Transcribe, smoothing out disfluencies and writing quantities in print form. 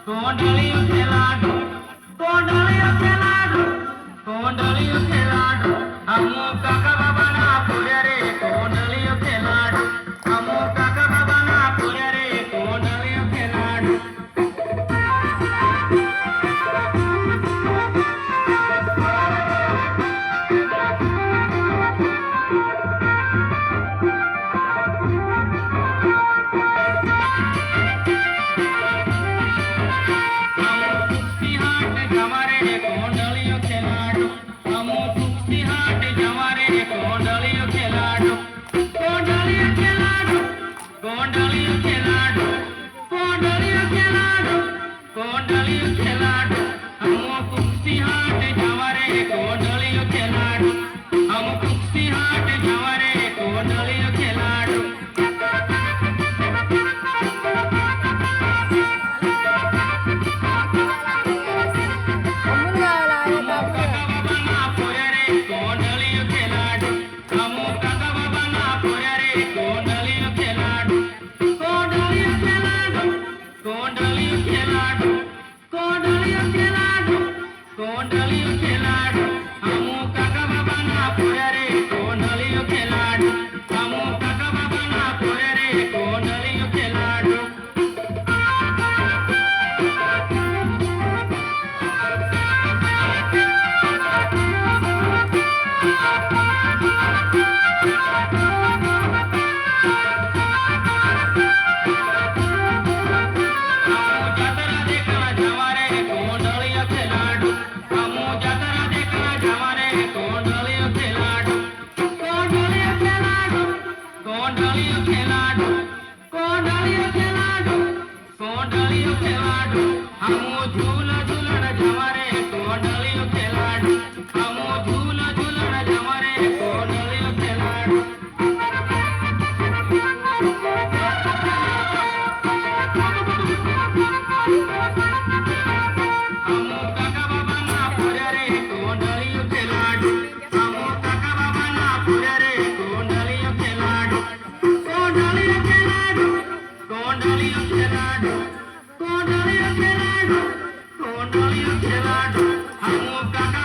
कोंडलियो खेलाडू कोंडलियो खेलाडू कोंडलियो खेलाडू हमो काका बाबा ना पुरे रे कोंडलियो खेलाडू हमो काका बाबा ना पुरे रे कोंडलियो खेलाडू कोंडलियो खेलाडू कोंडलियो खेलाडू कोंडलियो खेलाडू हमो कुस्ती हाट जावा रे कोंडलियो खेलाडू हमो कुस्ती हाट जावा रे कोंडलियो खेलाडू कोंडलियो खेलाडू हमो काका बाबा ना पुरे रे कोंडलियो खेलाडू हमो काका बाबा ना पुरे रे कोंडलियो खेलाडू कोंडलियो खेलाडू कोंडलियो खेलाडू कोंडलियो खेलाडू हमो झूला झूलन जावा रे कोंडलियो खेलाडू हमो झूला झूलन जावा रे कोंडलियो खेलाडू हमो काका बाबा ना पुरे रे कोंडलियो खेलाडू हमो काका बाबा ना पुरे रे कोंडलियो खेलाडू कोंडलियो खेलाडू कोंडलियो खेलाडू कोंडलियो खेलाडू कोंडलियो खेलाडू हमो काका